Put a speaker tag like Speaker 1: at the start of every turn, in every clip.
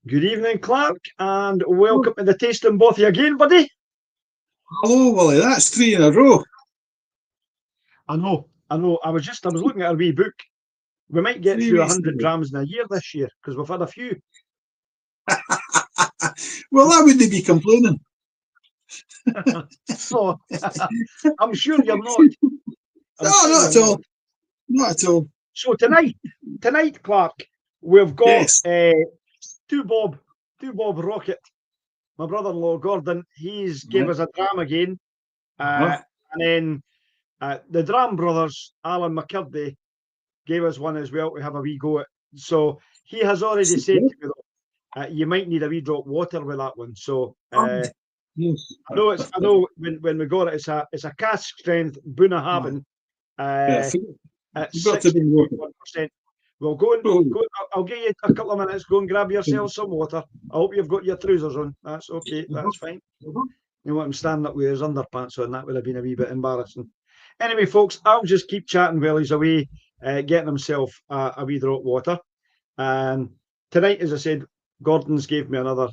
Speaker 1: Good evening, Clark, and welcome to the tasting both of you again, buddy.
Speaker 2: Hello, Willie. That's three in a row.
Speaker 1: I know. I was looking at our wee book. We might get
Speaker 2: 3
Speaker 1: through
Speaker 2: weeks
Speaker 1: 100
Speaker 2: in a row.
Speaker 1: drams in a year this year because we've had a few.
Speaker 2: Well, I wouldn't be complaining.
Speaker 1: So I'm sure you're not. I'm
Speaker 2: No,
Speaker 1: sure
Speaker 2: not
Speaker 1: you're
Speaker 2: at all.
Speaker 1: not.
Speaker 2: Not at all.
Speaker 1: So tonight, Clark, we've got
Speaker 2: Yes.
Speaker 1: two Bob Rocket, my brother-in-law Gordon. He's gave
Speaker 2: Right.
Speaker 1: us a dram again,
Speaker 2: Uh-huh.
Speaker 1: and then the Dram brothers, Alan McCurdy, gave us one as well to have a wee go at. So he has already said to me, you might need a wee drop water with that one. So
Speaker 2: Yes.
Speaker 1: I know when we got it, it's a cask strength Bunnahabhain
Speaker 2: Yeah,
Speaker 1: at
Speaker 2: you've got to be water.
Speaker 1: 60.1%. Well, go and
Speaker 2: Oh,
Speaker 1: go. I'll give you a couple of minutes. Go and grab yourself some water. I hope you've got your trousers on. That's okay. That's fine. You want him standing up with his underpants on? That would have been a wee bit embarrassing. Anyway, folks, I'll just keep chatting while he's away, getting himself a wee drop water. Tonight, as I said, Gordon's gave me another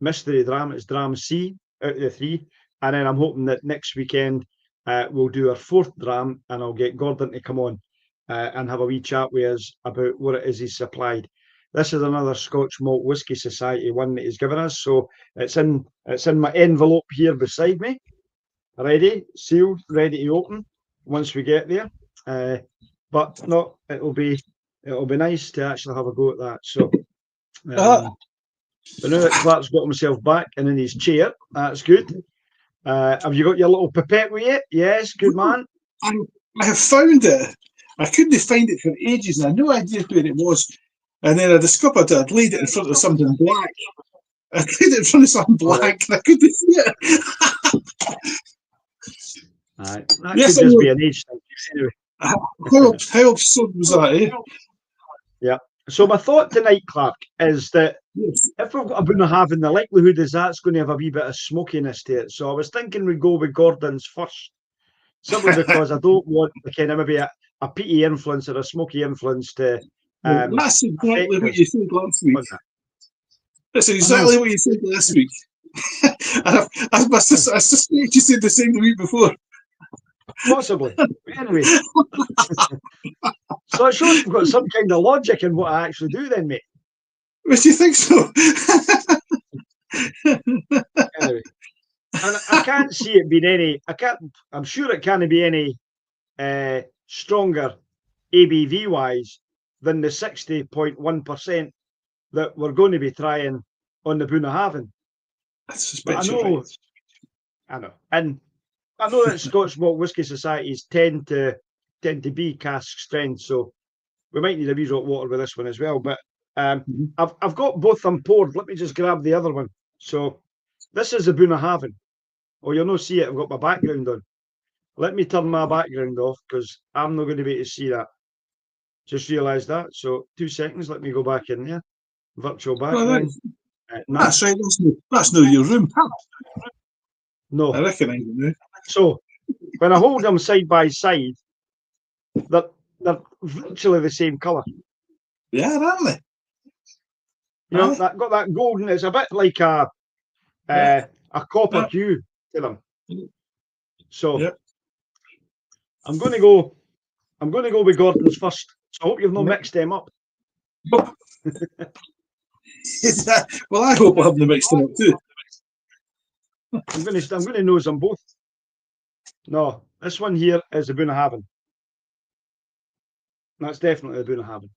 Speaker 1: mystery dram. It's Dram C out of the three. And then I'm hoping that next weekend we'll do our fourth dram and I'll get Gordon to come on and have a wee chat with us about what it is he's supplied. This is another Scotch Malt Whisky Society one that he's given us. So it's in my envelope here beside me. Ready, sealed, ready to open once we get there. But no, it'll be nice to actually have a go at that. So but now that Clark's got himself back and in his chair, that's good. Have you got your little pipette with you? Yes, good man.
Speaker 2: I have found it. I couldn't find it for ages, and I had no idea where it was. And then I discovered I'd laid it in front of something black. I laid it in front of something black, and I couldn't see it.
Speaker 1: That yes, could just be an age thing. Anyway.
Speaker 2: How absurd was that, eh?
Speaker 1: Yeah. So my thought tonight, Clark, is that if we've got a Bunnahabhain, the likelihood is that's going to have a wee bit of smokiness to it. So I was thinking we'd go with Gordon's first, simply because I don't want the kind of maybe a peaty influence or a smoky influence to.
Speaker 2: That's exactly what you said last week. That's exactly what you said last week. I suspect you said the same the week before.
Speaker 1: Possibly. Anyway. So it shows we've got some kind of logic in what I actually do then, mate.
Speaker 2: But you think so?
Speaker 1: Anyway. And I can't see it being any, I'm sure it can't be any stronger ABV-wise than the 60.1% that we're going to be trying on the Bunnahabhain. I know. And I know that Scotch Malt Whisky Societies tend to be cask strength, so we might need a wee drop of water with this one as well. But I've got both them poured. Let me just grab the other one. So this is the Bunnahabhain. Oh, you'll not see it. I've got my background on. Let me turn my background off because I'm not going to be able to see that. Just realised that. So 2 seconds. Let me go back in there. Virtual background.
Speaker 2: That's right. That's not your room.
Speaker 1: No.
Speaker 2: I recognise it now.
Speaker 1: So when I hold them side by side, they're virtually the same colour.
Speaker 2: Yeah, aren't they?
Speaker 1: You know, that got that golden. It's a bit like a copper hue to them. So I'm going to go with Gordon's first. So I hope you've not mixed them up.
Speaker 2: Well, I hope I haven't mixed them up too.
Speaker 1: I'm going to nose them both. No, this one here is the Bunnahabhain. That's definitely the Bunnahabhain.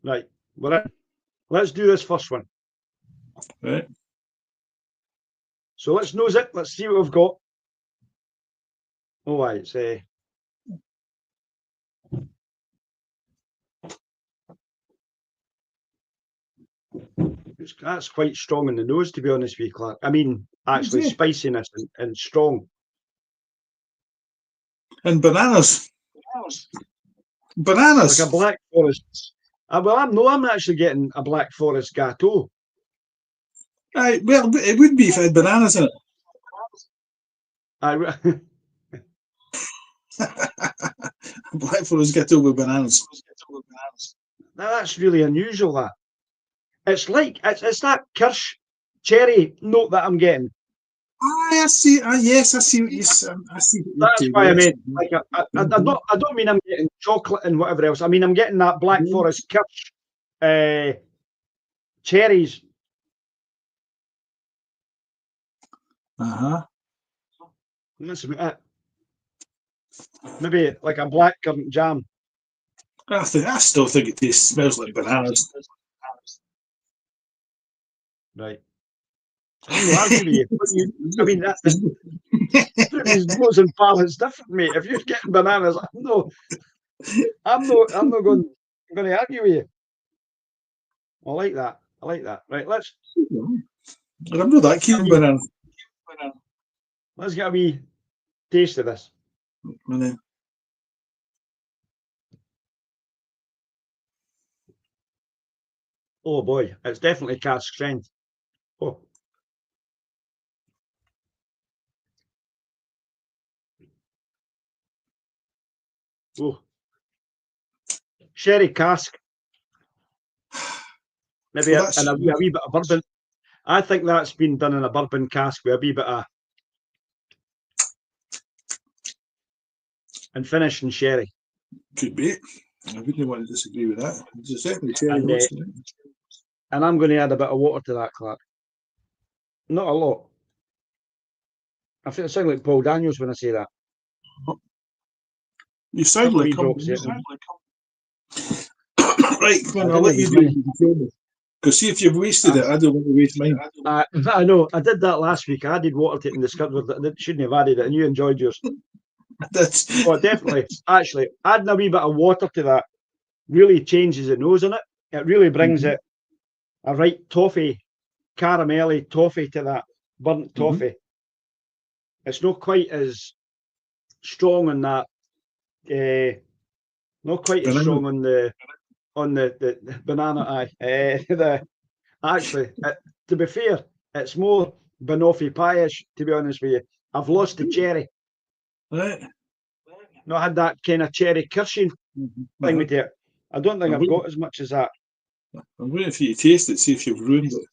Speaker 1: Right, we're in. Let's do this first one.
Speaker 2: Right.
Speaker 1: So let's nose it. Let's see what we've got. Oh, it's that's quite strong in the nose, to be honest with you, Clark. I mean, actually, spiciness and strong.
Speaker 2: And bananas. Bananas.
Speaker 1: Like a Black Forest. Well, I'm actually getting a Black Forest Gateau.
Speaker 2: Well, it would be if it had bananas in it. Black Forest Gateau with bananas.
Speaker 1: Now that's really unusual. That It's like it's that kirsch cherry note that I'm getting.
Speaker 2: I see. Yes, I see what you. I see what you're
Speaker 1: That's
Speaker 2: saying.
Speaker 1: why I
Speaker 2: Yes.
Speaker 1: mean, like, I don't mean I'm getting chocolate and whatever else. I mean, I'm getting that Black Forest kirsch cherries.
Speaker 2: Uh-huh.
Speaker 1: That's about it. Maybe like a black currant jam.
Speaker 2: I still think it smells like bananas.
Speaker 1: Right. I'm not arguing with you. I mean, everybody's nose and palate's different, mate. If you're getting bananas, I'm not going to argue with you. I like that. I like that. Right,
Speaker 2: I'm not that keen on bananas.
Speaker 1: let's get a wee taste of this. Oh boy, it's definitely cask strength. Oh. Oh. Sherry cask. Maybe
Speaker 2: Well,
Speaker 1: and a wee bit of bourbon. I think that's been done in a bourbon cask with a wee bit of and finished in sherry.
Speaker 2: could be. I wouldn't want to disagree with that. There's definitely cherry
Speaker 1: And,
Speaker 2: notes.
Speaker 1: and I'm going to add a bit of water to that, Clark. Not a lot. I think I sound like Paul Daniels when I say that.
Speaker 2: You sound like
Speaker 1: drops
Speaker 2: Right, come on, I'll let you do it. Because see if you've wasted it, I don't want to waste mine.
Speaker 1: I know. I did that last week. I added water to it and discovered that I shouldn't have added it, and you enjoyed yours. Oh, definitely. Actually, adding a wee bit of water to that really changes the nose in it. It really brings it a right toffee, caramelly toffee to that burnt toffee. It's not quite as strong on that. Not quite as strong on the banana. Actually, to be fair, it's more banoffee pie-ish. To be honest with you, I've lost the cherry.
Speaker 2: Right.
Speaker 1: Not had that kind of cherry kirsching thing with it. I don't think I've got as much as that.
Speaker 2: I'm waiting for you to taste it, see if you've ruined it.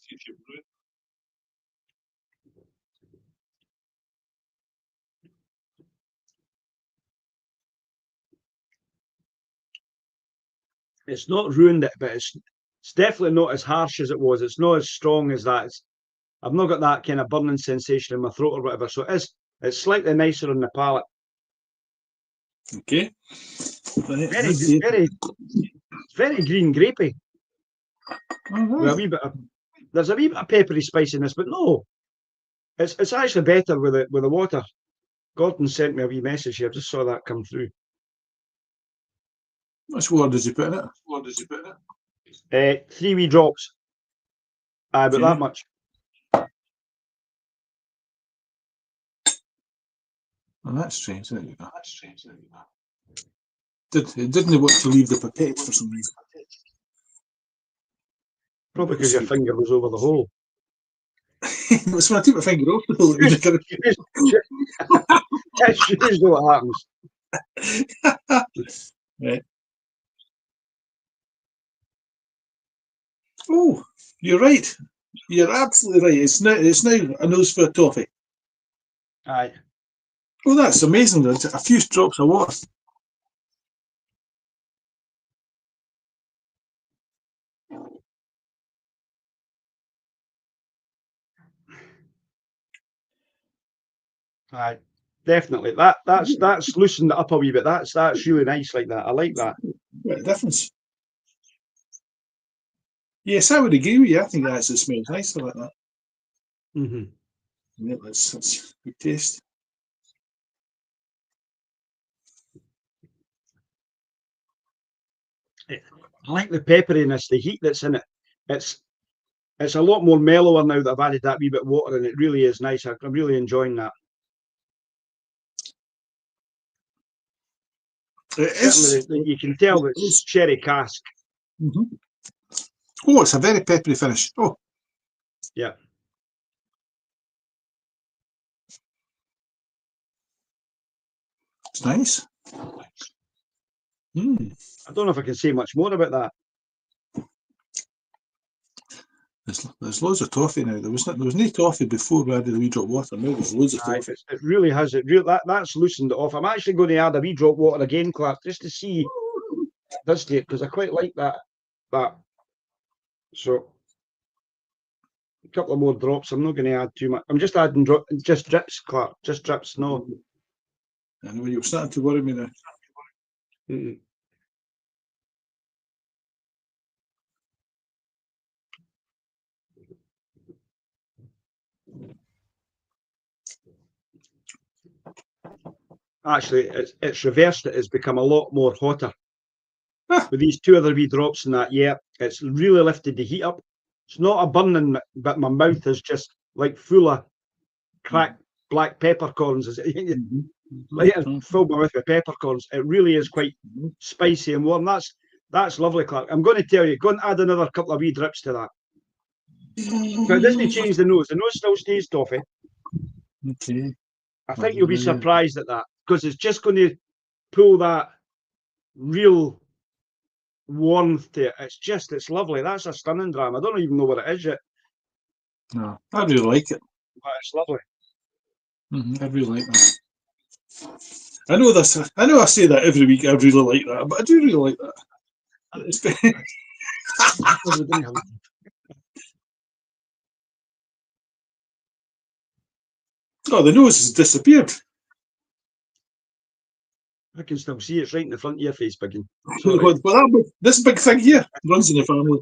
Speaker 1: It's not ruined it, but it's definitely not as harsh as it was. It's not as strong as that. I've not got that kind of burning sensation in my throat or whatever. So it's slightly nicer on the palate.
Speaker 2: Okay.
Speaker 1: Very green grapey. With a wee bit of, there's a wee bit of peppery spiciness, but no, it's actually better with the water. Gordon sent me a wee message here. I just saw that come through.
Speaker 2: Which water does he put in it?
Speaker 1: 3 wee drops. About that much.
Speaker 2: Oh, that's strange. There you go. It didn't want to leave the pipette for some reason.
Speaker 1: Probably because your finger was over the hole.
Speaker 2: It's when I took my finger off the hole.
Speaker 1: That's usually what happens.
Speaker 2: Right. Oh, you're right. You're absolutely right. It's now a nose for a toffee.
Speaker 1: Aye.
Speaker 2: Oh, that's amazing. There's a few drops of water.
Speaker 1: Aye. Definitely. That's loosened it up a wee bit. That's really nice like that. I like that.
Speaker 2: What a difference. Yes, I would agree with you. I think that actually smells nicer like that. Yeah, let's good taste.
Speaker 1: I like the pepperiness, the heat that's in it. It's a lot more mellower now that I've added that wee bit of water, and it really is nice. I'm really enjoying that. You can tell it's sherry cask.
Speaker 2: Oh, it's a very peppery finish. Oh,
Speaker 1: yeah.
Speaker 2: It's nice.
Speaker 1: I don't know if I can say much more about that.
Speaker 2: There's loads of toffee now. There was no toffee before we added a wee drop of water. Now there's loads of toffee.
Speaker 1: It really has. That's loosened it off. I'm actually going to add a wee drop of water again, Clark, just to see this date, because I quite like that. So a couple of more drops. I'm not going to add too much. I'm just adding just drips, Clark. Just drips. No.
Speaker 2: I know you're starting to worry me now.
Speaker 1: Mm-mm. Actually, it's reversed. It has become a lot more hotter. With these two other wee drops in that, yeah, it's really lifted the heat up. It's not a burning, but my mouth is just like full of cracked black peppercorns. Like filled my mouth with peppercorns. It really is quite spicy and warm. That's lovely, Clark. I'm going to tell you, go and add another couple of wee drips to that. But it doesn't change the nose. The nose still stays toffee.
Speaker 2: Okay.
Speaker 1: I think you'll be surprised at that, because it's just going to pull that real warmth to it. It's lovely. That's a stunning dram. I don't even know what it is yet.
Speaker 2: No, I really like it.
Speaker 1: But it's lovely.
Speaker 2: I really like that. I know this. I know I say that every week. I really like that, but I do really like that. Oh, the nose has disappeared.
Speaker 1: I can still see it's right in the front of your face, Biggin.
Speaker 2: This big thing here runs in the family.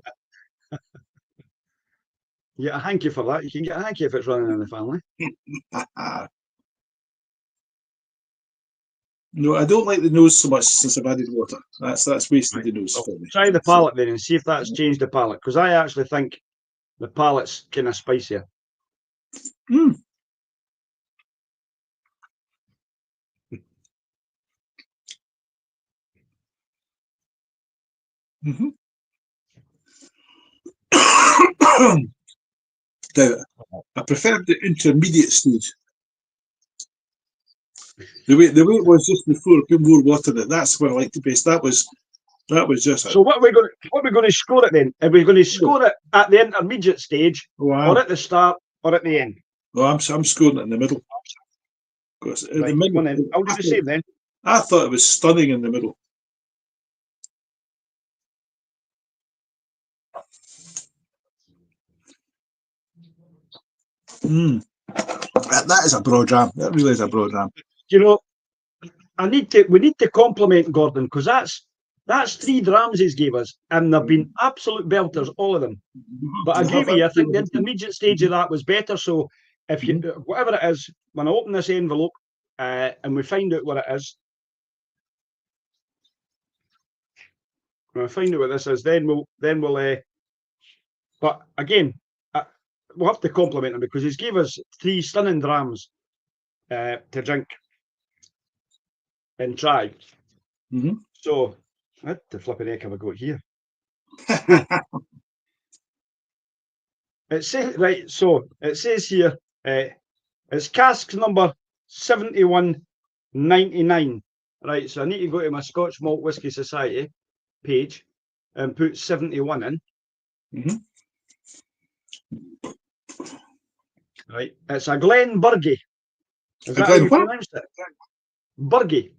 Speaker 1: You get a hanky for that. You can get a hanky if it's running in the family.
Speaker 2: No, I don't like the nose so much since I've added water. That's wasted the nose.
Speaker 1: Well, try the palate then and see if that's changed the palate, because I actually think the palate's kind of spicier.
Speaker 2: I prefer the intermediate stage. The way it was just before, put more water in it. That's what I like to base. That was just.
Speaker 1: So what are we going to score it then? Are we going to score it at the intermediate stage, or at the start, or at the end?
Speaker 2: Well, I'm scoring it in the middle. Because in the middle,
Speaker 1: I'll do the same then.
Speaker 2: I thought it was stunning in the middle. That is a broad dram. That really is a broad dram.
Speaker 1: You know, we need to compliment Gordon, because that's 3 drams he's gave us, and they've been absolute belters, all of them. But I agree with you. I think the intermediate stage of that was better. So if you whatever it is, when I open this envelope and we find out what it is, when I find out what this is, then we'll. But again, we'll have to compliment him, because he's gave us 3 stunning drams to drink and try. So what the flipping heck have I got here? It says right. So it says here it's cask number 7199. Right. So I need to go to my Scotch Malt Whisky Society page and put 71 in. Right. It's a Glenburgie. Is that how you pronounce it? Burgie.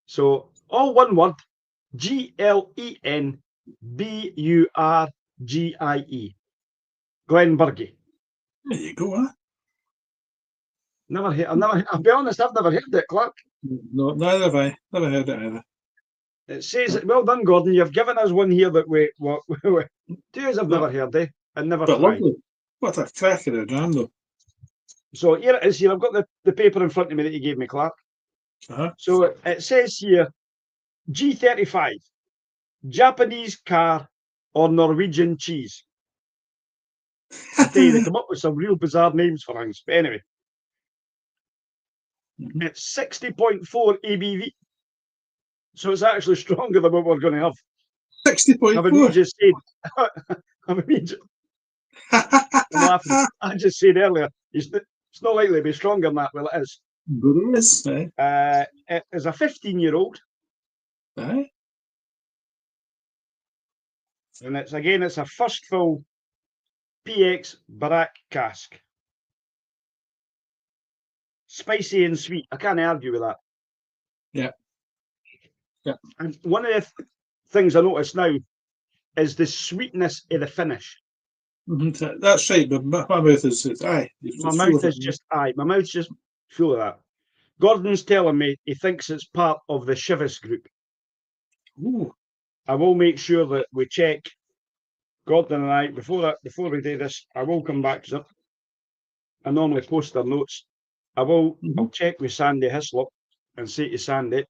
Speaker 1: So all one word. GLENBURGIE. Glenburgie.
Speaker 2: There you go, huh?
Speaker 1: I'll be honest, I've never heard it, Clark.
Speaker 2: No, neither have I. Never heard it either.
Speaker 1: It says, well done, Gordon. You've given us one here that we two I've never heard, and never tried.
Speaker 2: Lovely. What a crack of a dram, though.
Speaker 1: So here it is. Here I've got the paper in front of me that you gave me, Clark. So it says here, G35, Japanese car or Norwegian cheese. I tell you, they come up with some real bizarre names for things. But anyway, it's 60.4 ABV. So it's actually stronger than what we're going to have.
Speaker 2: 60.4.
Speaker 1: I just said earlier, it's not likely to be stronger than that. Well, it is.
Speaker 2: But it is.
Speaker 1: It is a 15-year-old.
Speaker 2: And
Speaker 1: it's a first fill PX Barack Cask. Spicy and sweet. I can't argue with that.
Speaker 2: Yeah. Yeah.
Speaker 1: And one of the things I notice now is the sweetness of the finish.
Speaker 2: That's right, but my mouth is aye.
Speaker 1: My mouth is just my mouth's just full of that. Gordon's telling me he thinks it's part of the Chivas group.
Speaker 2: Ooh.
Speaker 1: I will make sure that we check, Gordon and I, before we do this. I will come back to it. I normally post their notes. I'll check with Sandy Hislop and say to Sandy,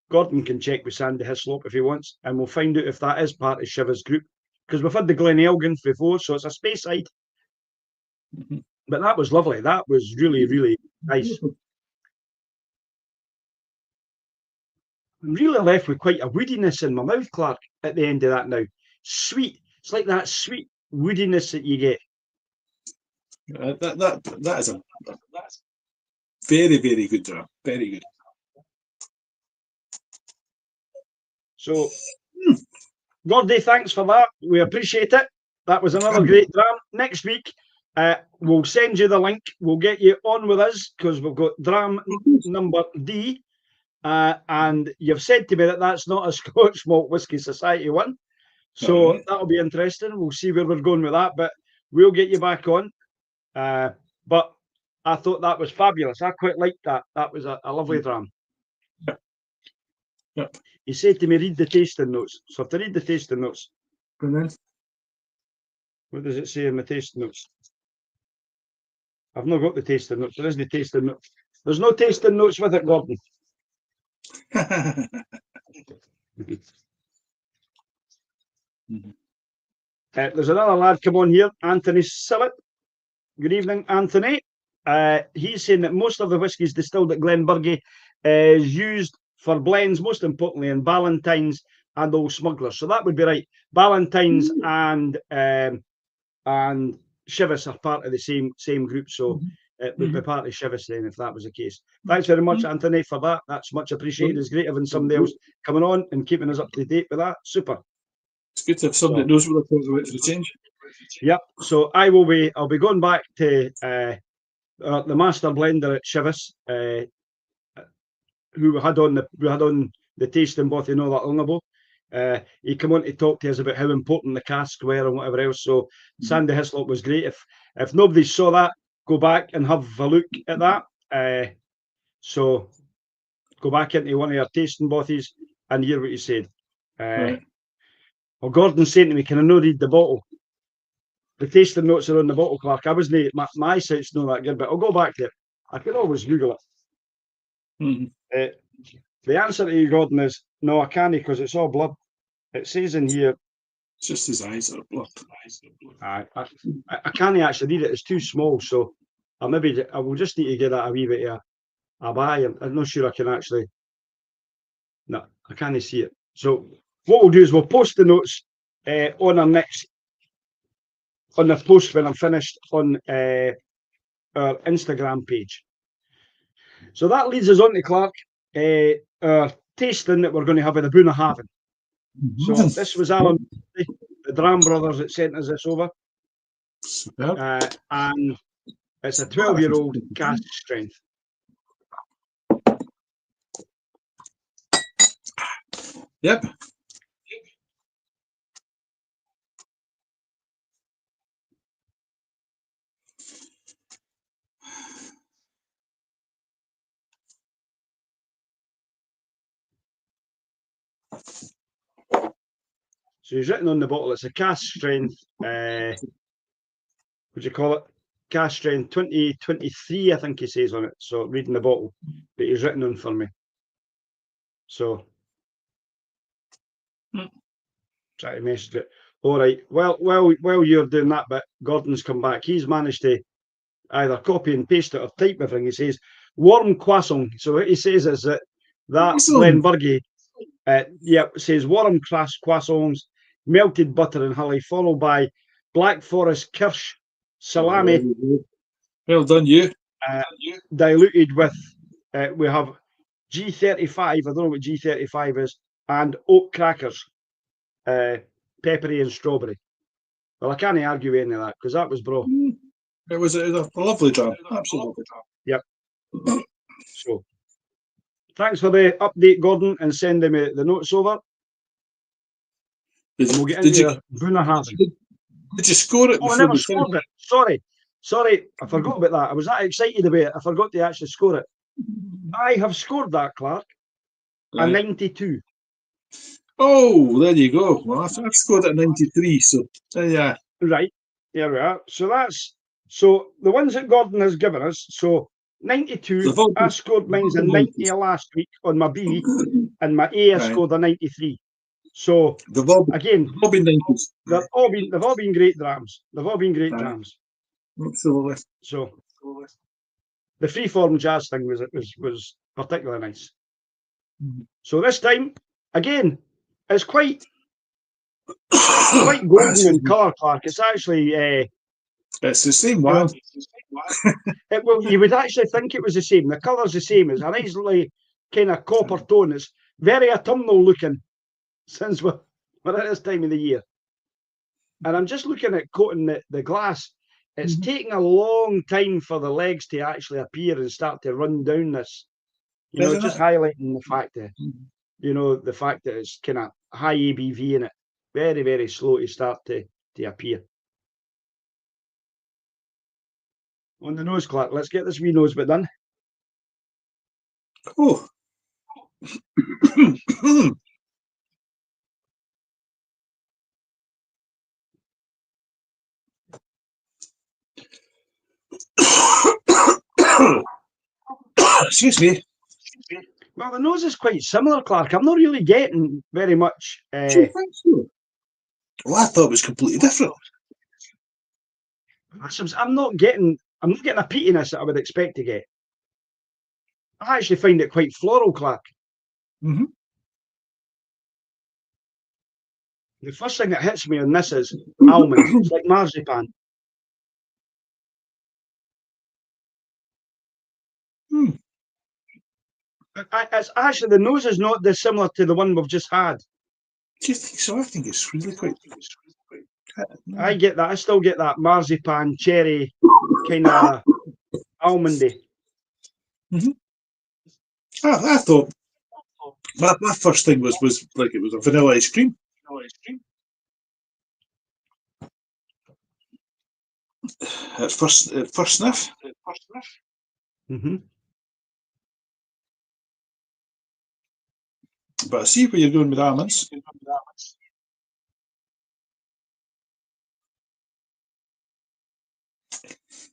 Speaker 1: Gordon can check with Sandy Hislop if he wants, and we'll find out if that is part of Chivas group, because we've had the Glen Elgin before, so it's a space side. But that was lovely. That was really, really nice. I'm really left with quite a woodiness in my mouth, Clark, at the end of that now. Sweet. It's like that sweet woodiness that you get.
Speaker 2: That is a very, very good dram. Very good.
Speaker 1: So, Gordy, thanks for that. We appreciate it. That was another great dram. Next week, we'll send you the link. We'll get you on with us because we've got dram number D. And you've said to me that that's not a Scotch Malt Whisky Society one. So that'll be interesting. We'll see where we're going with that, but we'll get you back on. But I thought that was fabulous. I quite liked that. That was a lovely dram.
Speaker 2: Yep.
Speaker 1: He said to me, read the tasting notes. So I have to read the tasting notes.
Speaker 2: Brilliant.
Speaker 1: What does it say in the tasting notes? I've not got the tasting notes. There isn't the tasting notes. There's no tasting notes with it, Gordon. There's another lad come on here, Anthony Sillett. Good evening, Anthony. He's saying that most of the whiskies distilled at Glenburgie is used for blends, most importantly in Ballantine's and Old Smugglers. So that would be right. Ballantine's and Chivas are part of the same group. So it would be part of Chivas then if that was the case. Thanks very much, Anthony, for that. That's much appreciated. It's great having somebody else coming on and keeping us up to date with that. Super.
Speaker 2: It's good to have somebody that knows what they're talking about for the change.
Speaker 1: Yep. So I'll be going back to the master blender at Chivas, who we had on the tasting bothy not that long ago. He came on to talk to us about how important the casks were and whatever else. So Sandy Hislop was great. If nobody saw that, go back and have a look at that. So go back into one of your tasting bothies and hear what he said. Well, Gordon's saying to me, can I not read the bottle? The tasting notes are on the bottle, Clark. I wasn't, my eyesight's not that good, but I'll go back to it. I can always Google it. The answer to you, Gordon, is no, I can't because it's all blood. It says in here.
Speaker 2: It's just his eyes are blood.
Speaker 1: I can't actually read it. It's too small, so I will just need to get that a wee bit of a buy. I'm not sure I can actually. No, I can't see it. So what we'll do is we'll post the notes on our next. On the post when I'm finished on our Instagram page. So that leads us on to Clark, our tasting that we're going to have in the Bunnahabhain. So this was Alan, the Dram brothers that sent us this over. And it's a 12-year-old cask strength.
Speaker 2: Yep.
Speaker 1: So he's written on the bottle, it's a cask strength, what do you call it? Cask strength 2023, I think he says on it. So reading the bottle that he's written on for me. So try to message it. All right. Well, you're doing that bit, Gordon's come back. He's managed to either copy and paste it or type everything. He says warm croissant. So what he says is that Glenburgie, it says warm croissants, melted butter and honey, followed by Black Forest Kirsch salami.
Speaker 2: Well done, you.
Speaker 1: Diluted with, we have G35, I don't know what G35 is, and oat crackers, peppery and strawberry. Well, I can't argue any of that because that was bro.
Speaker 2: It was a lovely dram. Absolutely.
Speaker 1: Yep. So, thanks for the update, Gordon, and sending me the notes over.
Speaker 2: Did,
Speaker 1: And we'll get
Speaker 2: did
Speaker 1: into
Speaker 2: you
Speaker 1: your Bunnahabhain.
Speaker 2: did you score it
Speaker 1: Oh, I
Speaker 2: before
Speaker 1: never
Speaker 2: we
Speaker 1: scored
Speaker 2: finished?
Speaker 1: it. Sorry, I forgot about that. I was that excited about it. I forgot to actually score it. I have scored that, Clark. A
Speaker 2: Right.
Speaker 1: 92.
Speaker 2: Oh, there you go. Well, I've scored at 93, so yeah.
Speaker 1: Right. There we are. So the ones that Gordon has given us. So 92.
Speaker 2: They've all
Speaker 1: I
Speaker 2: been,
Speaker 1: scored mine's a
Speaker 2: all been
Speaker 1: 90 last week on my B,
Speaker 2: 90s.
Speaker 1: and my A I
Speaker 2: Right.
Speaker 1: scored a 93. So
Speaker 2: They've all
Speaker 1: again,
Speaker 2: been 90s.
Speaker 1: they've all been great drams. They've all been great
Speaker 2: Right.
Speaker 1: drams.
Speaker 2: Absolutely.
Speaker 1: So the freeform jazz thing was particularly nice. So this time, again, it's quite golden in colour, Clark. It's actually
Speaker 2: It's the same
Speaker 1: you
Speaker 2: one.
Speaker 1: know, well, you would actually think it was the same. The colour's the same. It's a nice kind of copper tone. It's very autumnal looking since we're at this time of the year. And I'm just looking at coating the glass. It's taking a long time for the legs to actually appear and start to run down this. You know,
Speaker 2: Isn't
Speaker 1: just
Speaker 2: it?
Speaker 1: highlighting the fact that, the fact that it's kind of high ABV in it. Very, very slow to start to appear. On the nose, Clark. Let's get this wee nose bit done.
Speaker 2: Oh. Excuse me.
Speaker 1: Well, the nose is quite similar, Clark. I'm not really getting very much.
Speaker 2: Do you think so? Well, I thought it was completely different.
Speaker 1: I'm not getting a peatiness that I would expect to get. I actually find it quite floral, Clark.
Speaker 2: Mm-hmm.
Speaker 1: The first thing that hits me on this is almond. It's like marzipan.
Speaker 2: Mm.
Speaker 1: It's actually, the nose is not dissimilar to the one we've just had.
Speaker 2: Do you think so? I think it's really quite.
Speaker 1: I get that. I still get that marzipan, cherry, kind of almondy.
Speaker 2: Mm-hmm. I thought my first thing was like it was a vanilla ice cream. At first sniff.
Speaker 1: Mm-hmm.
Speaker 2: But I see where you're going with almonds.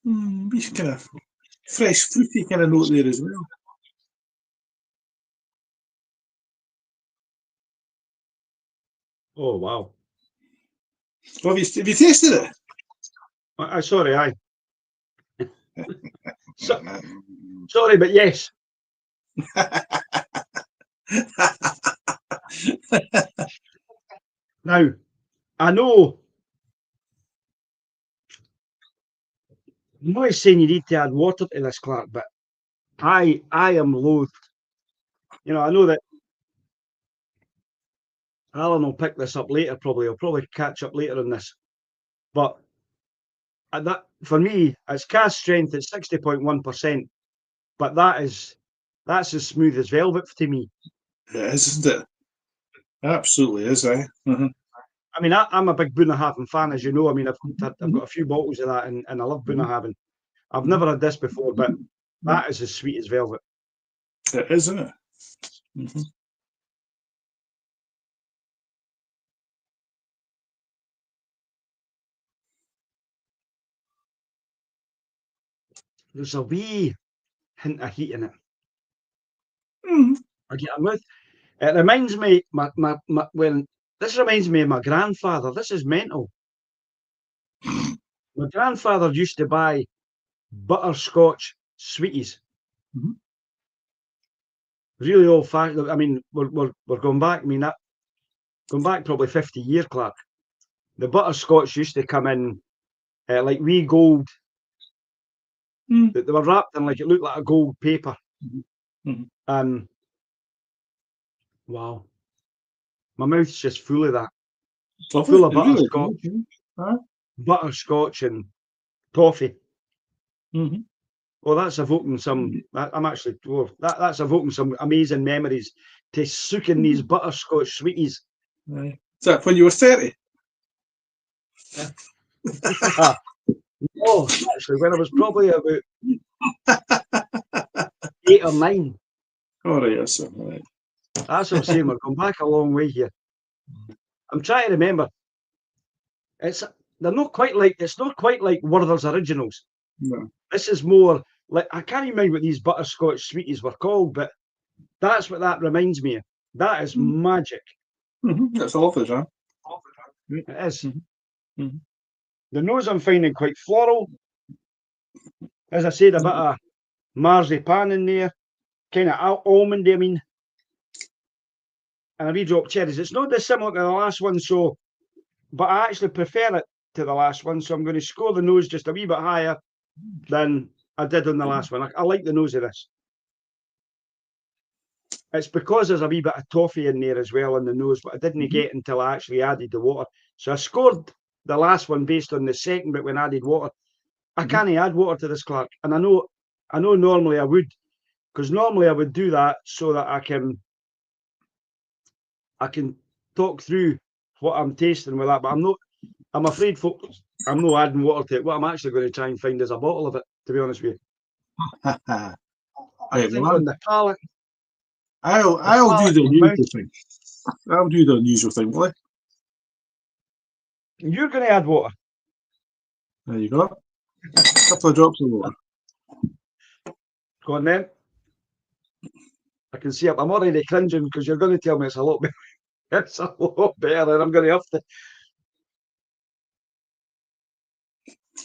Speaker 2: Kind of fresh, fruity kind of note there as well.
Speaker 1: Oh, wow.
Speaker 2: Well, have you tasted it?
Speaker 1: Sorry, aye. Sorry, but yes. Now, I know I'm not saying you need to add water to this, Clark, but I am loath. I know that Alan will pick this up later, probably. I'll probably catch up later on this. But that for me, it's cask strength at 60.1%. But that's as smooth as velvet to me.
Speaker 2: It is, isn't it? Absolutely is, eh? Mm-hmm.
Speaker 1: I mean, I'm a big Bunnahabhain fan, as you know. I mean, I've got a few bottles of that, and I love Bunnahabhain. I've never had this before, but that is as sweet as velvet.
Speaker 2: It is, isn't it? Mm-hmm.
Speaker 1: There's a wee hint of heat in it.
Speaker 2: Mm-hmm.
Speaker 1: I get a mouth. It reminds me, this reminds me of my grandfather. This is mental. My grandfather used to buy butterscotch sweeties.
Speaker 2: Mm-hmm.
Speaker 1: Really old fashioned. I mean, we're going back. I mean, going back probably 50 years, Clark. The butterscotch used to come in like wee gold.
Speaker 2: Mm-hmm.
Speaker 1: They were wrapped in, like, it looked like a gold paper.
Speaker 2: Mm-hmm.
Speaker 1: Wow, my mouth's just full of that.
Speaker 2: Lovely.
Speaker 1: Full of
Speaker 2: It really
Speaker 1: butterscotch.
Speaker 2: is. Huh?
Speaker 1: butterscotch and toffee.
Speaker 2: Mm-hmm.
Speaker 1: Well, that's evoking some. I'm actually. Oh, that's evoking some amazing memories to soaking these butterscotch sweeties.
Speaker 2: Is that when you were 30?
Speaker 1: Oh, actually, when I was probably about 8 or 9.
Speaker 2: All right, yes, sir. All right.
Speaker 1: That's what I'm saying. We're going back a long way here. I'm trying to remember. It's they're not quite like. It's not quite like Werther's Originals.
Speaker 2: No.
Speaker 1: This is more like I can't even remember what these butterscotch sweeties were called, but that's what that reminds me of. That is magic.
Speaker 2: Mm-hmm. That's awful, John.
Speaker 1: It is.
Speaker 2: Mm-hmm.
Speaker 1: The nose I'm finding quite floral. As I said, a bit of marzipan in there, kind of almondy, I mean, and a wee drop cherries. It's not dissimilar to the last one, so, but I actually prefer it to the last one, so I'm going to score the nose just a wee bit higher than I did on the last one. I like the nose of this. It's because there's a wee bit of toffee in there as well in the nose, but I didn't get until I actually added the water. So I scored the last one based on the second bit when I added water. I can't add water to this, Clark, and I know normally I would, because normally I would do that so that I can talk through what I'm tasting with that, but I'm not. I'm afraid, folks, I'm not adding water to it. What I'm actually going to try and find is a bottle of it, to be honest with you. I
Speaker 2: Right,
Speaker 1: think
Speaker 2: well,
Speaker 1: on the palate.
Speaker 2: I'll do the unusual thing. I'll do the unusual thing, will I?
Speaker 1: You're going to add water.
Speaker 2: There you go. A couple of drops of water.
Speaker 1: Go on then. I can see it. I'm already cringing because you're going to tell me it's a lot better. It's a lot better, and I'm going to have to.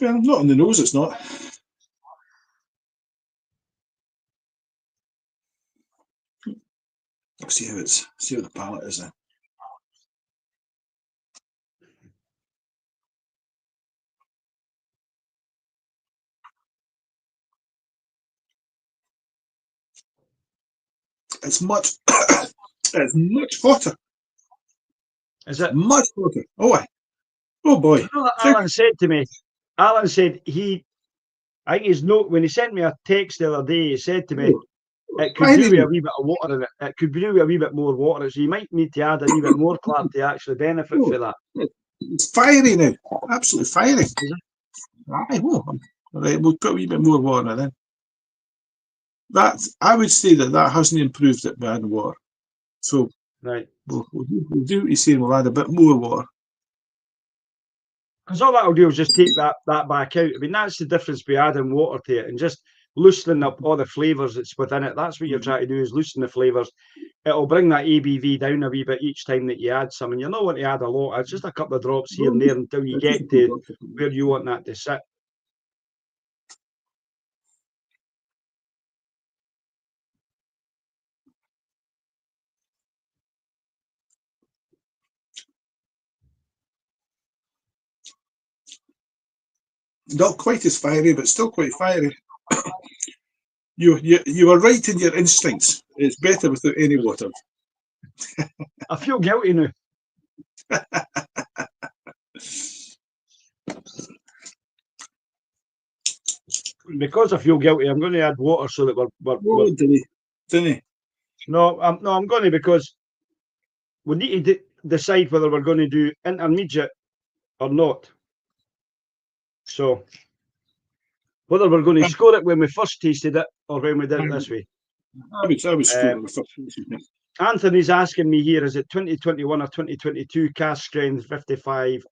Speaker 2: Yeah, not on the nose, it's not. See how the palate is then. It's much it's much hotter.
Speaker 1: Is it?
Speaker 2: Much hotter. Oh boy.
Speaker 1: You know that Alan said to me? Alan said I think his note when he sent me a text the other day. He said to me, "It could do with a wee bit of water in it. It could do with a wee bit more water. So you might need to add a wee bit more, Clark, to actually benefit for that."
Speaker 2: It's fiery now. Absolutely fiery. Aye, right, we'll put a wee bit more water in then. I would say that hasn't improved it by adding water. So
Speaker 1: Right.
Speaker 2: We'll do what you say, we'll add a bit more water.
Speaker 1: Because all that'll do is just take that back out. I mean, that's the difference by adding water to it and just loosening up all the flavours that's within it. That's what you're trying to do, is loosen the flavours. It'll bring that ABV down a wee bit each time that you add some. And you're not want to add a lot. It's just a couple of drops here and there until you get to where you want that to sit.
Speaker 2: Not quite as fiery, but still quite fiery. You were right in your instincts. It's better without any water.
Speaker 1: I feel guilty now. Because I feel guilty, I'm going to add water so that we're
Speaker 2: didn't
Speaker 1: No, I'm going to, because we need to decide whether we're going to do intermediate or not. So whether we're going to score it when we first tasted it or when we did it this way.
Speaker 2: I would score it with first.
Speaker 1: Anthony's asking me here, is it 2021 or 2022 cask strength 55?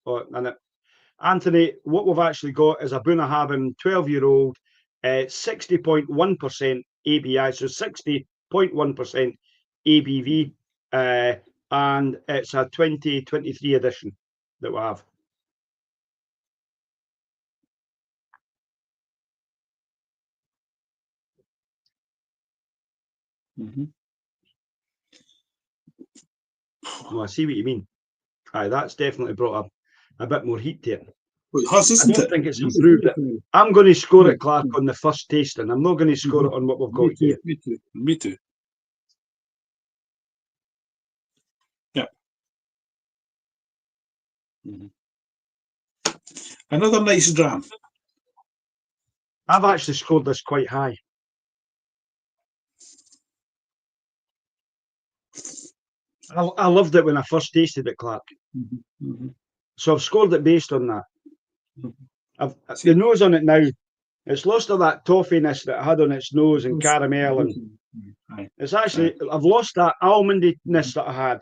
Speaker 1: Anthony, what we've actually got is a Bunnahabhain 12-year-old, 60.1% ABI, so 60.1% ABV, and it's a 2023 edition that we have. Well, I see what you mean. Aye, that's definitely brought a bit more heat to it.
Speaker 2: Well, it has, isn't it?
Speaker 1: I don't think it's improved it. I'm going to score it, Clark, on the first tasting. I'm not going to score it on what we've got here.
Speaker 2: Me too. Yeah. Another nice dram.
Speaker 1: I've actually scored this quite high. I loved it when I first tasted it, Clark. So I've scored it based on that. The nose on it now, it's lost all that toffiness that it had on its nose and caramel, and it's actually, I've lost that almondiness that I had.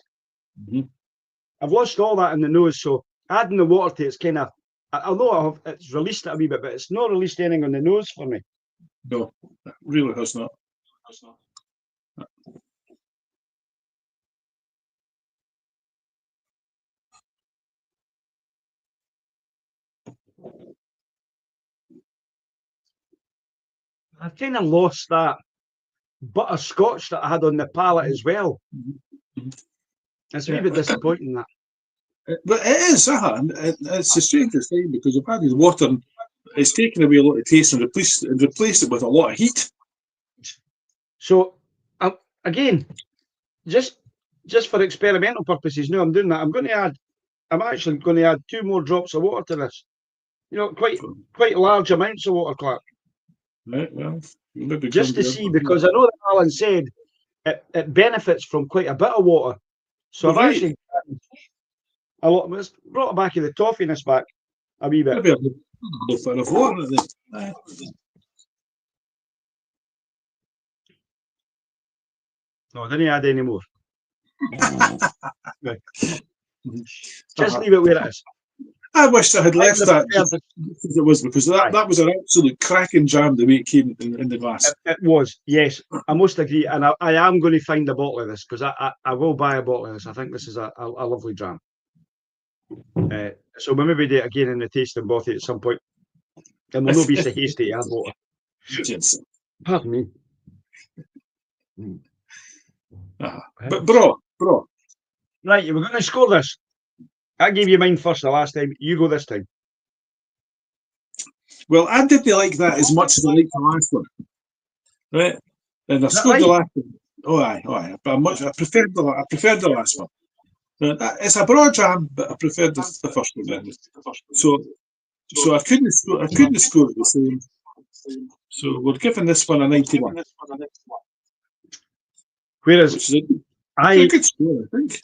Speaker 1: I've lost all that in the nose, so adding the water to it's kind of, although it's released it a wee bit, but it's not released anything on the nose for me.
Speaker 2: No, it really has not.
Speaker 1: I've kind of lost that butterscotch that I had on the palate as well. It's a wee bit disappointing, that.
Speaker 2: But it is, it's the strangest thing, because I've added water and it's taken away a lot of taste and replaced it with a lot of heat.
Speaker 1: So, again, just for experimental purposes, now I'm doing that. I'm actually going to add 2 more drops of water to this. You know, quite large amounts of water, Clark.
Speaker 2: Right, well,
Speaker 1: just to see, because I know that Alan said it benefits from quite a bit of water. So I've actually a lot. It's brought it back of the toffiness back a wee bit.
Speaker 2: Maybe a little bit of water.
Speaker 1: No, I didn't add any more. Just leave it where it is.
Speaker 2: I wish I had left that as it was, because that was an absolute cracking jam the way it came in the glass.
Speaker 1: It was, yes. I must agree. And I am going to find a bottle of this, because I will buy a bottle of this. I think this is a lovely jam. So we'll maybe do it again in the tasting bothy at some point. And we'll not be so hasty to add water. Pardon me.
Speaker 2: But bro.
Speaker 1: Right, we're going to score this. I gave you mine first the last time. You go this time.
Speaker 2: Well, I didn't like that as much as I liked the last one. Right? And I scored the last one. Oh aye. But I preferred the last one. It's a broad jam, but I preferred the first one. So I couldn't score it the same. So we're giving this one a 91.
Speaker 1: Whereas
Speaker 2: it's a good score, I think.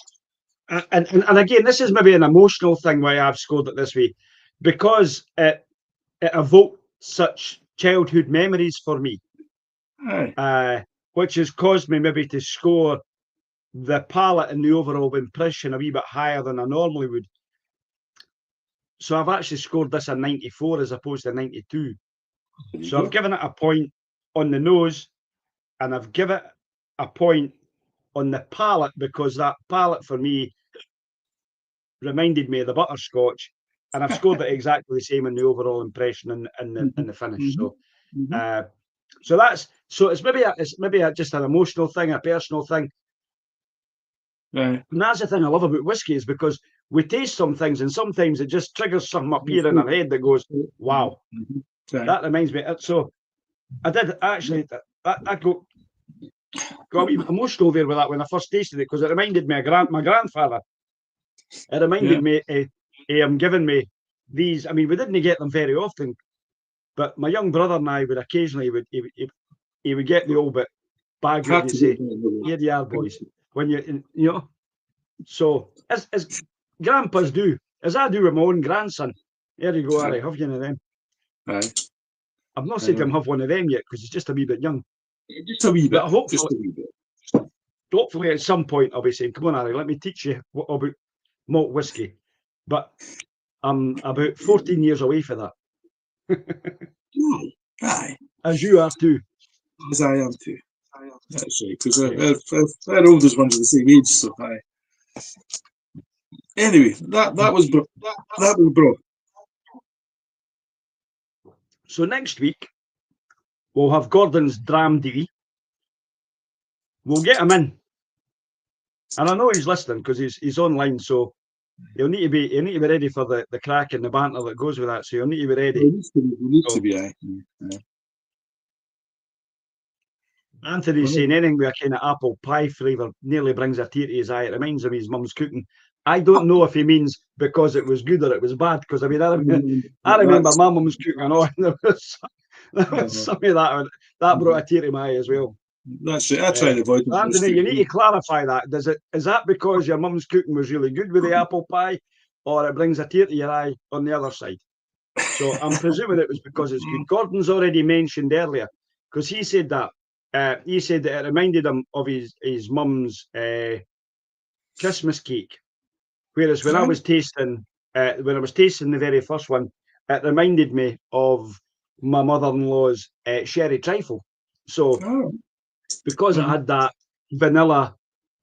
Speaker 1: And again, this is maybe an emotional thing why I've scored it this way, because it evoked such childhood memories for me, which has caused me maybe to score the palate and the overall impression a wee bit higher than I normally would. So I've actually scored this a 94 as opposed to 92. So I've given it a point on the nose, and I've given it a point on the palate, because that palate for me reminded me of the butterscotch, and I've scored it exactly the same in the overall impression and the finish. So it's maybe just an emotional thing, a personal thing.
Speaker 2: Right.
Speaker 1: And that's the thing I love about whiskey, is because we taste some things, and sometimes it just triggers something up here in our head that goes, wow. That reminds me. So I did actually, I got a wee emotional there with that when I first tasted it, because it reminded me of my grandfather. It reminded me of him giving me these. I mean, we didn't get them very often, but my young brother and I would occasionally he would get the old bit bag that you say, here you are, boys. When you know, so as grandpas do, as I do with my own grandson. There you go, Harry, have you one of them?
Speaker 2: Right.
Speaker 1: I've not said to him have one of them yet, because he's just a wee bit young.
Speaker 2: Just a wee bit.
Speaker 1: But hopefully at some point I'll be saying, come on, Harry, let me teach you about malt whiskey. But I'm about 14 years away for that.
Speaker 2: Aye.
Speaker 1: As you are too.
Speaker 2: As I am too. That's right, because our oldest ones are the same age, so aye. Anyway, that was bro.
Speaker 1: So next week we'll have Gordon's Dram D. We'll get him in, and I know he's listening because he's online, so he'll need to be ready for the crack and the banter that goes with that. So he'll need to be ready.
Speaker 2: He needs to be, aye.
Speaker 1: Anthony's saying anything with a kind of apple pie flavour nearly brings a tear to his eye. It reminds him of his mum's cooking. I don't know if he means because it was good or it was bad. Because I mean, I remember my mum's cooking and all, and there was some of that brought a tear to my eye as well.
Speaker 2: That's it. I try to avoid it.
Speaker 1: Anthony, you need to clarify that. Is that because your mum's cooking was really good with the apple pie, or it brings a tear to your eye on the other side? So I'm presuming it was because it's good. Gordon's already mentioned earlier, because he said that. He said that it reminded him of his mum's Christmas cake. Whereas when I was tasting the very first one, it reminded me of my mother-in-law's sherry trifle. So because it had that vanilla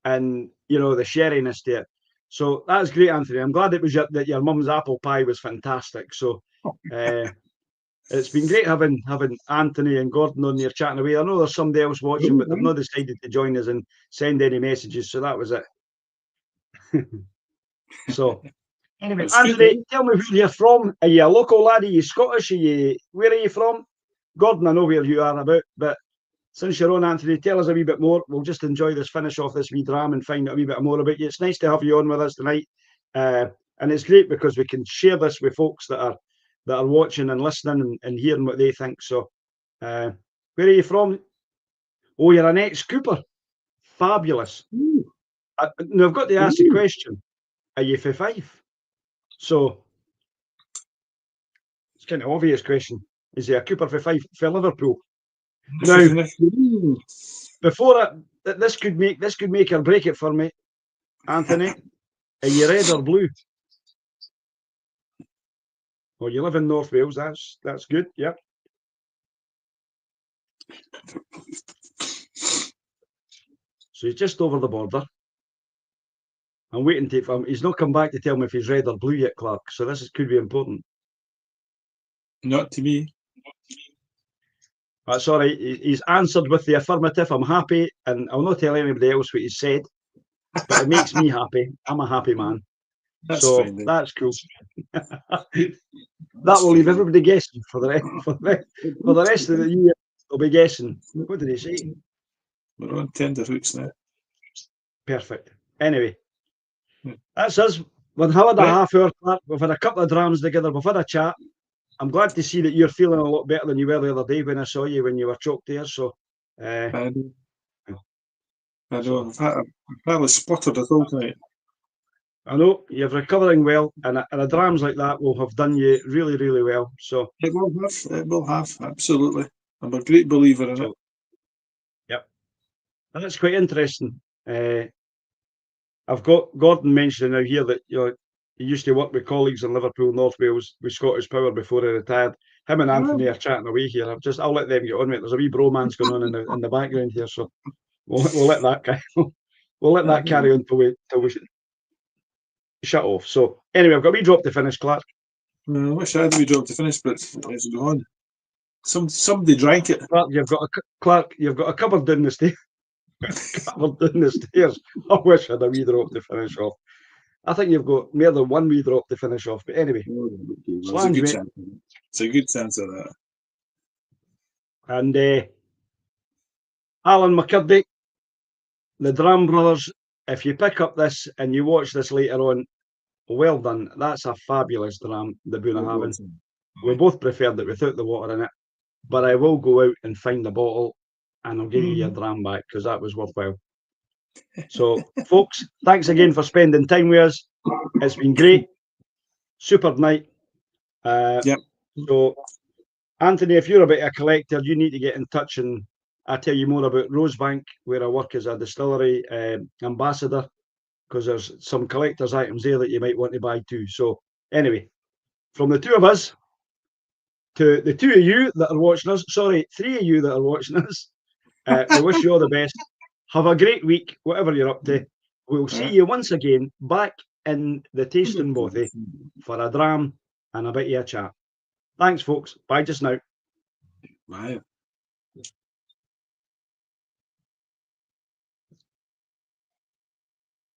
Speaker 1: and the sherryness to it. So that's great, Anthony. I'm glad it was that your mum's apple pie was fantastic. So it's been great having Anthony and Gordon on there chatting away. I know there's somebody else watching, but they've not decided to join us and send any messages. So that was it. So anyway, Anthony, tell me where you're from. Are you a local lad? Are you Scottish? Where are you from? Gordon, I know where you are about, but since you're on, Anthony, tell us a wee bit more. We'll just enjoy this finish off this wee dram and find out a wee bit more about you. It's nice to have you on with us tonight, and it's great because we can share this with folks that are watching and listening and hearing what they think. So, where are you from? Oh, you're an ex-Cooper. Fabulous. Now I've got to ask the question: are you for Fife? So it's kind of obvious question. Is he a Cooper for Fife for Liverpool? Now, before this could make or break it for me, Anthony. Are you red or blue? Well, you live in North Wales. That's good. Yeah. So he's just over the border. I'm waiting to. He's not come back to tell me if he's red or blue yet, Clark. So could be important.
Speaker 2: Not to me.
Speaker 1: That's all right. He's answered with the affirmative. I'm happy, and I'll not tell anybody else what he said, but it makes me happy. I'm a happy man. That's cool. That will leave everybody guessing for the rest of the year. They'll be guessing. What did he say?
Speaker 2: We're on tender hooks now.
Speaker 1: Perfect. Anyway, that's us. We've had a half hour. We've had a couple of drams together. We've had a chat. I'm glad to see that you're feeling a lot better than you were the other day when I saw you when you were choked there. So,
Speaker 2: I know. I was spotted at all tonight.
Speaker 1: I know you're recovering well, and a drams like that will have done you really, really well. So
Speaker 2: it will have absolutely. I'm a great believer in it.
Speaker 1: Yep, and it's quite interesting. I've got Gordon mentioning now here that he used to work with colleagues in Liverpool, North Wales, with Scottish Power before he retired. Him and Anthony are chatting away here. I'll let them get on with it. There's a wee bromance going on in the background here, so we'll let that carry on till we shut off. So anyway, I've got a wee drop to finish, Clark.
Speaker 2: I wish I had a wee drop to finish, but it's gone. Somebody drank it.
Speaker 1: Clark, you've got a cupboard down the stairs. I wish I had a wee drop to finish off. I think you've got more than one wee drop to finish off. But anyway,
Speaker 2: it's a good sense of that.
Speaker 1: And Alan McCurdy, the Dram brothers, if you pick up this and you watch this later on, well done. That's a fabulous dram, the Bunnahabhain. We both preferred it without the water in it, but I will go out and find a bottle and I'll give you your dram back because that was worthwhile. So, folks, thanks again for spending time with us. It's been great. Superb night. So, Anthony, if you're a bit of a collector, you need to get in touch and I'll tell you more about Rosebank, where I work as a distillery ambassador, because there's some collector's items there that you might want to buy too. So, anyway, from the two of us to the two of you that are watching us, three of you that are watching us, we wish you all the best. Have a great week, whatever you're up to. We'll see you once again back in the tasting bothy for a dram and a bit of a chat. Thanks, folks. Bye just now.
Speaker 2: Bye.